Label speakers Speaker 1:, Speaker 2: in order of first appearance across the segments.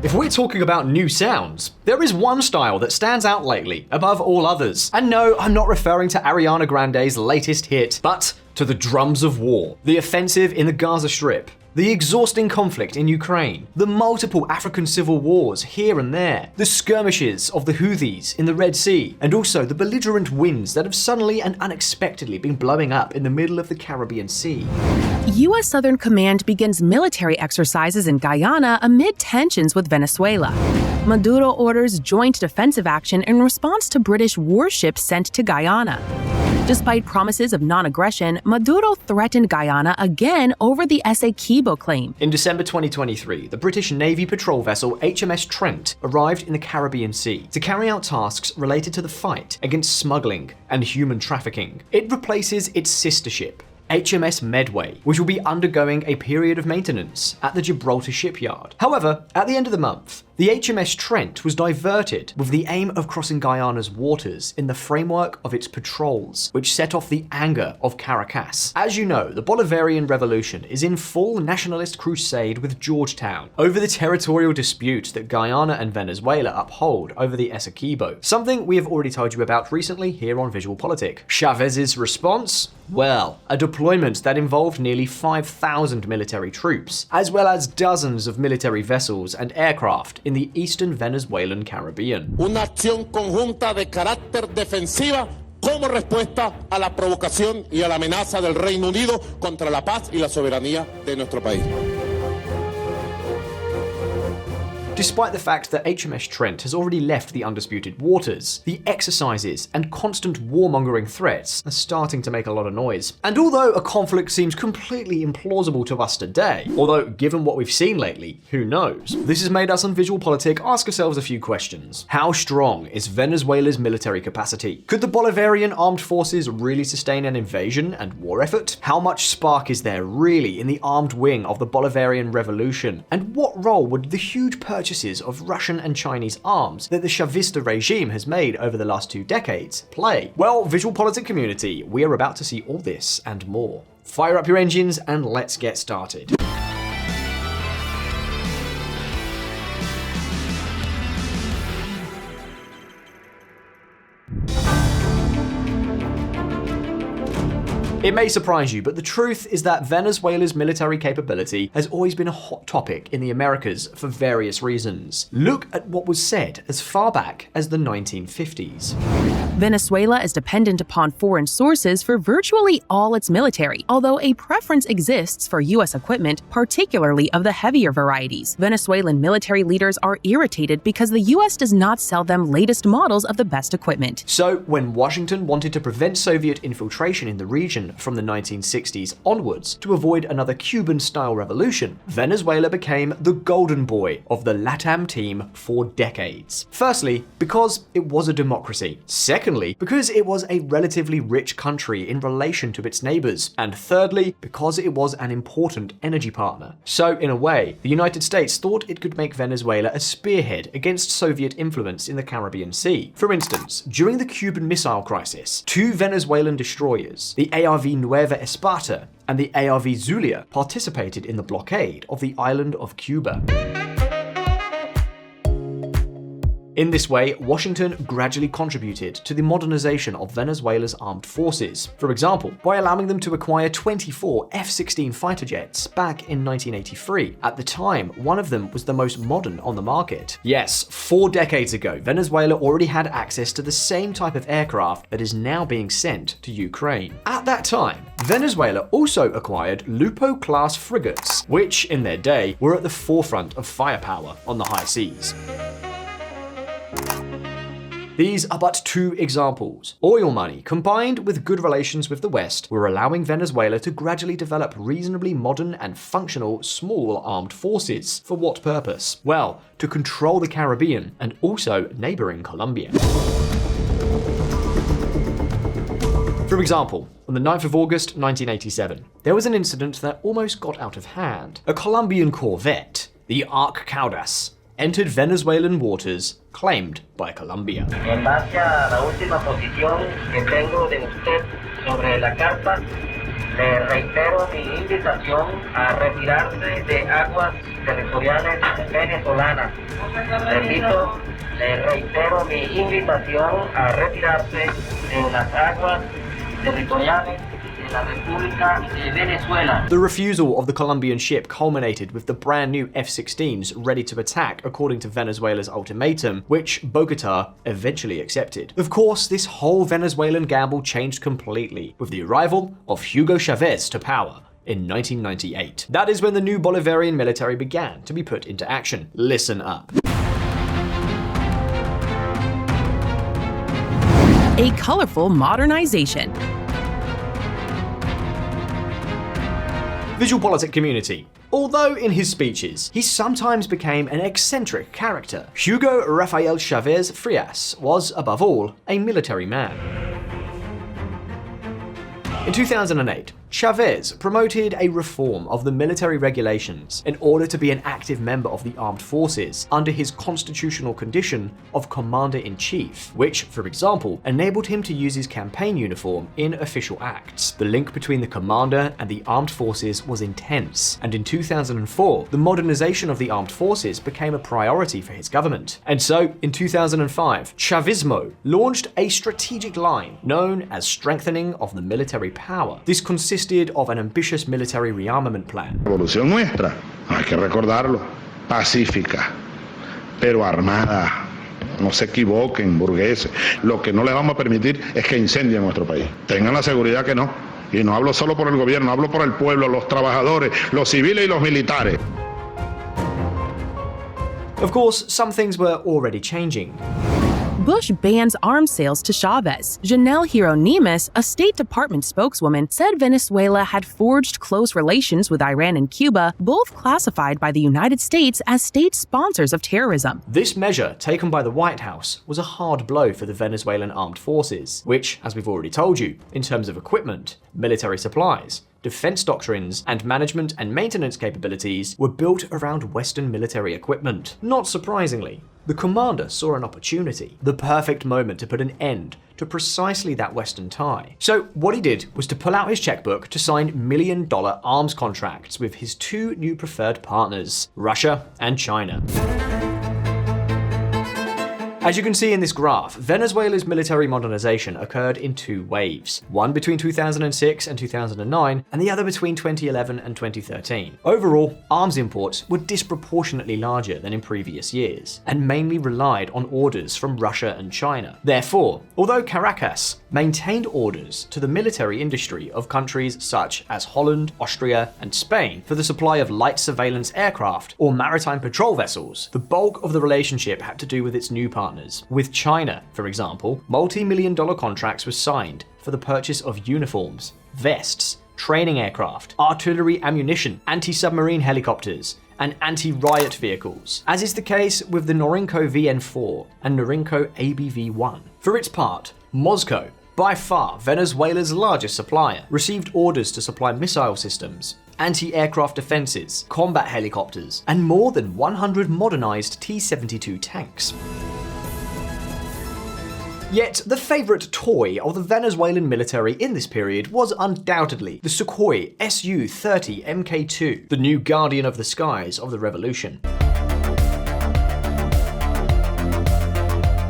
Speaker 1: If we're talking about new sounds, there is one style that stands out lately above all others. And no, I'm not referring to Ariana Grande's latest hit, but to the drums of war, the offensive in the Gaza Strip, the exhausting conflict in Ukraine, the multiple African civil wars here and there, the skirmishes of the Houthis in the Red Sea, and also the belligerent winds that have suddenly and unexpectedly been blowing up in the middle of the Caribbean Sea.
Speaker 2: U.S. Southern Command begins military exercises in Guyana amid tensions with Venezuela. Maduro orders joint defensive action in response to British warships sent to Guyana. Despite promises of non-aggression, Maduro threatened Guyana again over the Essequibo claim.
Speaker 1: In December 2023, the British Navy patrol vessel HMS Trent arrived in the Caribbean Sea to carry out tasks related to the fight against smuggling and human trafficking. It replaces its sister ship, HMS Medway, which will be undergoing a period of maintenance at the Gibraltar shipyard. However, at the end of the month, the HMS Trent was diverted with the aim of crossing Guyana's waters in the framework of its patrols, which set off the anger of Caracas. As you know, the Bolivarian Revolution is in full nationalist crusade with Georgetown over the territorial disputes that Guyana and Venezuela uphold over the Essequibo, something we have already told you about recently here on VisualPolitik. Chavez's response? Well, a deployment that involved nearly 5,000 military troops, as well as dozens of military vessels and aircraft in the eastern Venezuelan Caribbean.
Speaker 3: Una acción conjunta de carácter defensiva como respuesta a la provocación y a la amenaza del Reino Unido contra la paz y la soberanía de nuestro país.
Speaker 1: Despite the fact that HMS Trent has already left the undisputed waters, the exercises and constant warmongering threats are starting to make a lot of noise. And although a conflict seems completely implausible to us today, although given what we've seen lately, who knows? This has made us on VisualPolitik ask ourselves a few questions. How strong is Venezuela's military capacity? Could the Bolivarian armed forces really sustain an invasion and war effort? How much spark is there really in the armed wing of the Bolivarian Revolution? And what role would the huge purchases of Russian and Chinese arms that the Chavista regime has made over the last 2 decades play? Well, VisualPolitik community, we are about to see all this and more. Fire up your engines and let's get started. It may surprise you, but the truth is that Venezuela's military capability has always been a hot topic in the Americas for various reasons. Look at what was said as far back as the 1950s.
Speaker 2: Venezuela is dependent upon foreign sources for virtually all its military, although a preference exists for U.S. equipment, particularly of the heavier varieties. Venezuelan military leaders are irritated because the U.S. does not sell them latest models of the best equipment.
Speaker 1: So, when Washington wanted to prevent Soviet infiltration in the region from the 1960s onwards to avoid another Cuban-style revolution, Venezuela became the golden boy of the LATAM team for decades. Firstly, because it was a democracy. Secondly, because it was a relatively rich country in relation to its neighbors. And thirdly, because it was an important energy partner. So, in a way, the United States thought it could make Venezuela a spearhead against Soviet influence in the Caribbean Sea. For instance, during the Cuban Missile Crisis, 2 Venezuelan destroyers, the ARV Nueva Esparta and the ARV Zulia, participated in the blockade of the island of Cuba. In this way, Washington gradually contributed to the modernization of Venezuela's armed forces. For example, by allowing them to acquire 24 F-16 fighter jets back in 1983. At the time, one of them was the most modern on the market. Yes, 4 decades ago, Venezuela already had access to the same type of aircraft that is now being sent to Ukraine. At that time, Venezuela also acquired Lupo-class frigates, which, in their day, were at the forefront of firepower on the high seas. These are but 2 examples. Oil money, combined with good relations with the West, were allowing Venezuela to gradually develop reasonably modern and functional small armed forces. For what purpose? Well, to control the Caribbean and also neighboring Colombia. For example, on the 9th of August 1987, there was an incident that almost got out of hand. A Colombian corvette, the Ark Caudas, entered Venezuelan waters claimed by Colombia.
Speaker 4: En base a la última posición que tengo de usted sobre la carta, Le reitero mi invitación a retirarse de aguas territoriales venezolanas. Repito, le reitero mi invitación a retirarse de las aguas territoriales de la República de Venezuela.
Speaker 1: The refusal of the Colombian ship culminated with the brand new F-16s ready to attack according to Venezuela's ultimatum, which Bogotá eventually accepted. Of course, this whole Venezuelan gamble changed completely with the arrival of Hugo Chavez to power in 1998. That is when the new Bolivarian military began to be put into action. Listen up.
Speaker 2: A colorful modernization.
Speaker 1: VisualPolitik community. Although in his speeches, he sometimes became an eccentric character, Hugo Rafael Chavez Frias was, above all, a military man. In 2008, Chavez promoted a reform of the military regulations in order to be an active member of the armed forces under his constitutional condition of Commander-in-Chief, which, for example, enabled him to use his campaign uniform in official acts. The link between the commander and the armed forces was intense, and in 2004, the modernization of the armed forces became a priority for his government. And so, in 2005, Chavismo launched a strategic line known as strengthening of the military power. This consisted of an ambitious military rearmament plan.
Speaker 5: Revolución nuestra, hay que recordarlo, pacífica, pero armada. No se equivoquen, burgueses. Lo que no les vamos a permitir es que incendien nuestro país. Tengan la seguridad que no. Y no hablo solo por el gobierno, hablo por el pueblo, los trabajadores, los civiles y los militares.
Speaker 1: Of course, some things were already changing.
Speaker 2: Bush bans arms sales to Chavez. Janelle Hieronymus, a State Department spokeswoman, said Venezuela had forged close relations with Iran and Cuba, both classified by the United States as state sponsors of terrorism.
Speaker 1: This measure, taken by the White House, was a hard blow for the Venezuelan armed forces, which, as we've already told you, in terms of equipment, military supplies, defense doctrines, and management and maintenance capabilities were built around Western military equipment. Not surprisingly, the commander saw an opportunity, the perfect moment to put an end to precisely that Western tie. So what he did was to pull out his checkbook to sign million-dollar arms contracts with his two new preferred partners, Russia and China. As you can see in this graph, Venezuela's military modernization occurred in two waves, one between 2006 and 2009, and the other between 2011 and 2013. Overall, arms imports were disproportionately larger than in previous years, and mainly relied on orders from Russia and China. Therefore, although Caracas maintained orders to the military industry of countries such as Holland, Austria, and Spain for the supply of light surveillance aircraft or maritime patrol vessels, the bulk of the relationship had to do with its new partners. With China, for example, multi-million-dollar contracts were signed for the purchase of uniforms, vests, training aircraft, artillery ammunition, anti-submarine helicopters, and anti-riot vehicles, as is the case with the Norinco VN4 and Norinco ABV-1. For its part, Moscow, by far Venezuela's largest supplier, received orders to supply missile systems, anti-aircraft defenses, combat helicopters, and more than 100 modernized T-72 tanks. Yet, the favorite toy of the Venezuelan military in this period was undoubtedly the Sukhoi Su-30 Mk2, the new guardian of the skies of the revolution.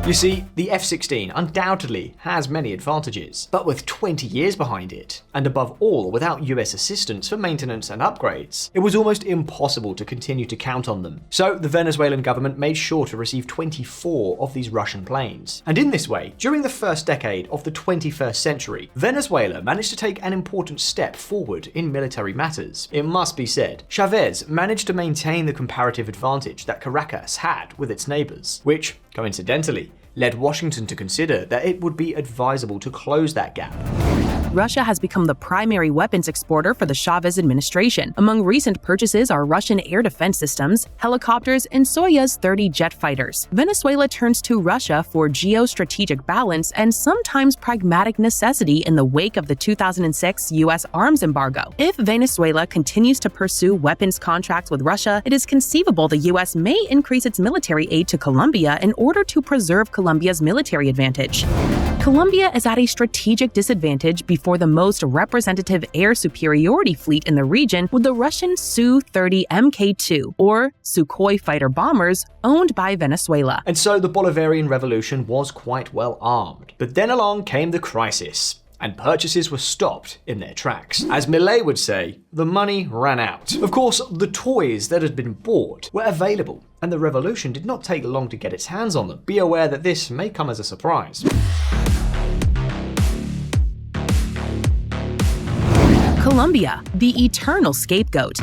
Speaker 1: You see, the F-16 undoubtedly has many advantages, but with 20 years behind it, and above all without US assistance for maintenance and upgrades, it was almost impossible to continue to count on them. So the Venezuelan government made sure to receive 24 of these Russian planes. And in this way, during the first decade of the 21st century, Venezuela managed to take an important step forward in military matters. It must be said, Chavez managed to maintain the comparative advantage that Caracas had with its neighbors, which, coincidentally, led Washington to consider that it would be advisable to close that gap.
Speaker 2: Russia has become the primary weapons exporter for the Chavez administration. Among recent purchases are Russian air defense systems, helicopters, and Soyuz 30 jet fighters. Venezuela turns to Russia for geostrategic balance and sometimes pragmatic necessity in the wake of the 2006 U.S. arms embargo. If Venezuela continues to pursue weapons contracts with Russia, it is conceivable the U.S. may increase its military aid to Colombia in order to preserve Colombia's military advantage. Colombia is at a strategic disadvantage before the most representative air superiority fleet in the region with the Russian Su-30 Mk2, or Sukhoi fighter bombers, owned by Venezuela.
Speaker 1: And so the Bolivarian Revolution was quite well armed. But then along came the crisis, and purchases were stopped in their tracks. As Millet would say, the money ran out. Of course, the toys that had been bought were available, and the revolution did not take long to get its hands on them. Be aware that this may come as a surprise.
Speaker 2: Colombia, the eternal scapegoat.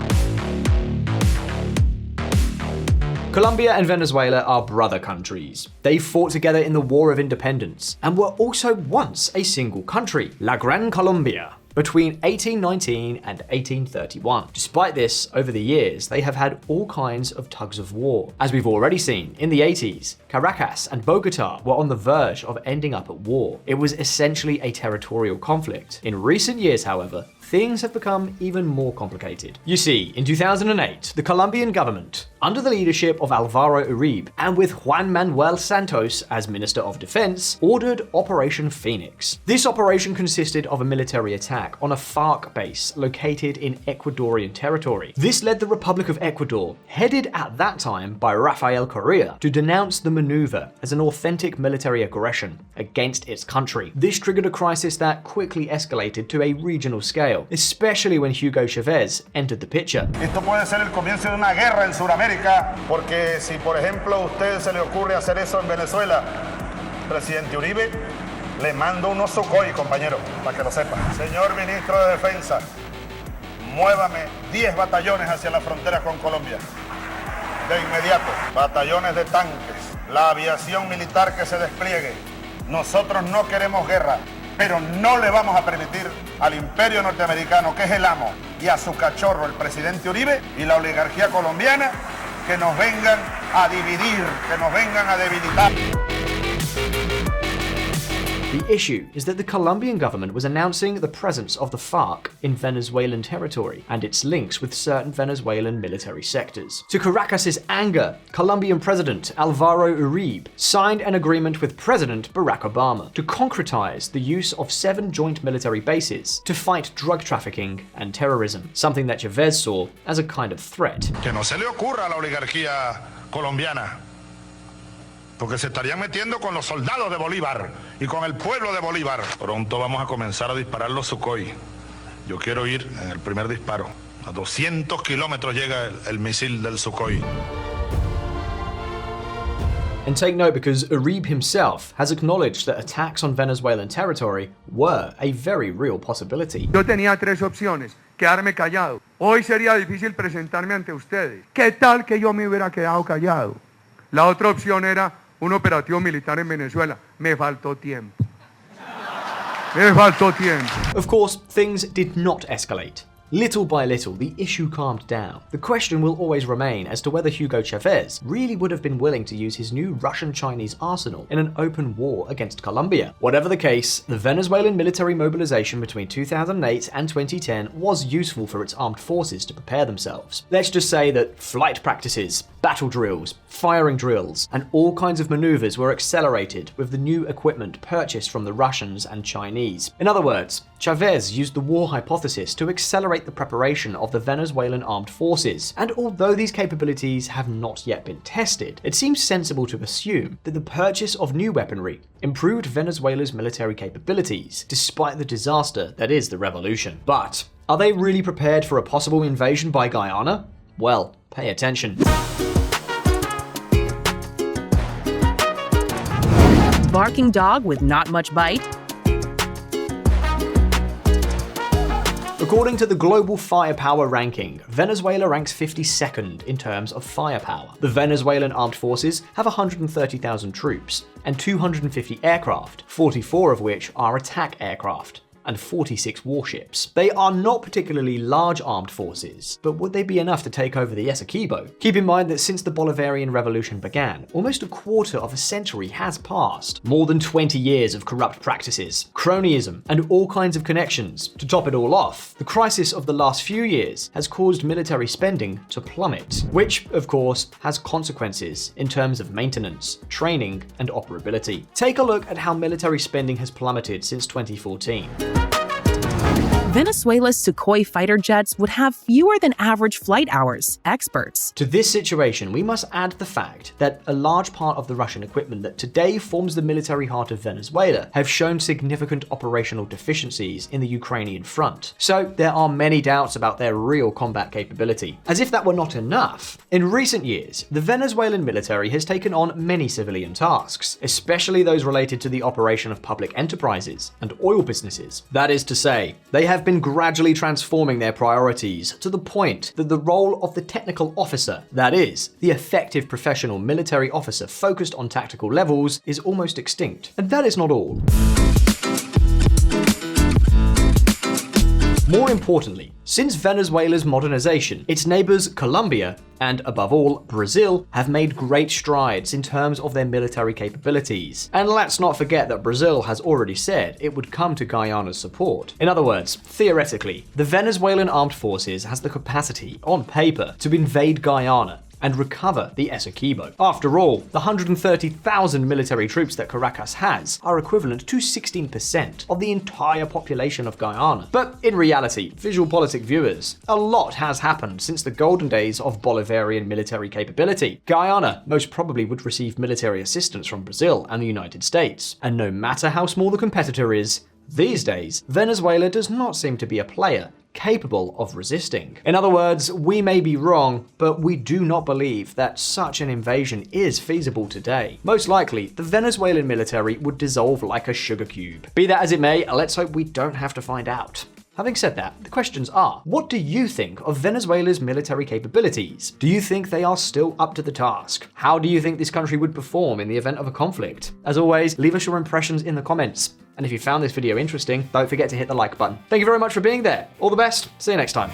Speaker 1: Colombia and Venezuela are brother countries. They fought together in the War of Independence and were also once a single country, La Gran Colombia, between 1819 and 1831. Despite this, over the years, they have had all kinds of tugs of war. As we've already seen, in the 80s, Caracas and Bogota were on the verge of ending up at war. It was essentially a territorial conflict. In recent years, however, things have become even more complicated. You see, in 2008, the Colombian government, under the leadership of Álvaro Uribe and with Juan Manuel Santos as Minister of Defense, ordered Operation Phoenix. This operation consisted of a military attack on a FARC base located in Ecuadorian territory. This led the Republic of Ecuador, headed at that time by Rafael Correa, to denounce the maneuver as an authentic military aggression against its country. This triggered a crisis that quickly escalated to a regional scale, especially when Hugo Chavez entered the picture.
Speaker 6: Esto puede ser el comienzo de una guerra en Sudamérica, porque si por ejemplo a usted se le ocurre hacer eso en Venezuela, presidente Uribe, le mando unos Sukhoi, compañero, para que lo sepa. Señor ministro de Defensa, muévame 10 batallones hacia la frontera con Colombia. De inmediato, batallones de tanques, la aviación militar que se despliegue. Nosotros no queremos guerra, pero no le vamos a permitir al imperio norteamericano, que es el amo, y a su cachorro, el presidente Uribe, y la oligarquía colombiana, que nos vengan a dividir, que nos vengan a debilitar.
Speaker 1: The issue is that the Colombian government was announcing the presence of the FARC in Venezuelan territory and its links with certain Venezuelan military sectors. To Caracas's anger, Colombian President Álvaro Uribe signed an agreement with President Barack Obama to concretize the use of 7 joint military bases to fight drug trafficking and terrorism, something that Chavez saw as a kind of threat.
Speaker 6: Que no se le ocurra a la oligarquía colombiana, porque se estarían metiendo con los soldados de Bolívar y con el pueblo de Bolívar. Pronto vamos a comenzar a disparar los Sukhoi. Yo quiero ir en el primer disparo. A 200 kilómetros llega el misil del Sukhoi.
Speaker 1: And take note, because Uribe himself has acknowledged that attacks on Venezuelan territory were a very real possibility.
Speaker 7: Yo tenía 3 opciones: quedarme callado. Hoy sería difícil presentarme ante ustedes. ¿Qué tal que yo me hubiera quedado callado? La otra opción era un operativo militar en Venezuela. Me faltó tiempo. Me faltó tiempo.
Speaker 1: Of course, things did not escalate. Little by little, the issue calmed down. The question will always remain as to whether Hugo Chavez really would have been willing to use his new Russian-Chinese arsenal in an open war against Colombia. Whatever the case, the Venezuelan military mobilization between 2008 and 2010 was useful for its armed forces to prepare themselves. Let's just say that flight practices, battle drills, firing drills, and all kinds of maneuvers were accelerated with the new equipment purchased from the Russians and Chinese. In other words, Chavez used the war hypothesis to accelerate the preparation of the Venezuelan armed forces, and although these capabilities have not yet been tested, it seems sensible to assume that the purchase of new weaponry improved Venezuela's military capabilities, despite the disaster that is the revolution. But are they really prepared for a possible invasion by Guyana? Well, pay attention.
Speaker 2: Barking dog with not much bite?
Speaker 1: According to the Global Firepower Ranking, Venezuela ranks 52nd in terms of firepower. The Venezuelan armed forces have 130,000 troops and 250 aircraft, 44 of which are attack aircraft. and 46 warships. They are not particularly large armed forces, but would they be enough to take over the Essequibo? Keep in mind that since the Bolivarian Revolution began, almost a quarter of a century has passed. More than 20 years of corrupt practices, cronyism, and all kinds of connections. To top it all off, the crisis of the last few years has caused military spending to plummet, which, of course, has consequences in terms of maintenance, training, and operability. Take a look at how military spending has plummeted since 2014.
Speaker 2: Venezuela's Sukhoi fighter jets would have fewer than average flight hours, experts.
Speaker 1: To this situation, we must add the fact that a large part of the Russian equipment that today forms the military heart of Venezuela have shown significant operational deficiencies in the Ukrainian front. So there are many doubts about their real combat capability. As if that were not enough, in recent years, the Venezuelan military has taken on many civilian tasks, especially those related to the operation of public enterprises and oil businesses. That is to say, they have been gradually transforming their priorities to the point that the role of the technical officer, that is, the effective professional military officer focused on tactical levels, is almost extinct. And that is not all. More importantly, since Venezuela's modernization, its neighbors Colombia and, above all, Brazil have made great strides in terms of their military capabilities. And let's not forget that Brazil has already said it would come to Guyana's support. In other words, theoretically, the Venezuelan armed forces has the capacity, on paper, to invade Guyana and recover the Essequibo. After all, the 130,000 military troops that Caracas has are equivalent to 16% of the entire population of Guyana. But in reality, VisualPolitik viewers, a lot has happened since the golden days of Bolivarian military capability. Guyana most probably would receive military assistance from Brazil and the United States. And no matter how small the competitor is, these days, Venezuela does not seem to be a player capable of resisting. In other words, we may be wrong, but we do not believe that such an invasion is feasible today. Most likely, the Venezuelan military would dissolve like a sugar cube. Be that as it may, let's hope we don't have to find out. Having said that, the questions are, what do you think of Venezuela's military capabilities? Do you think they are still up to the task? How do you think this country would perform in the event of a conflict? As always, leave us your impressions in the comments. And if you found this video interesting, don't forget to hit the like button. Thank you very much for being there. All the best. See you next time.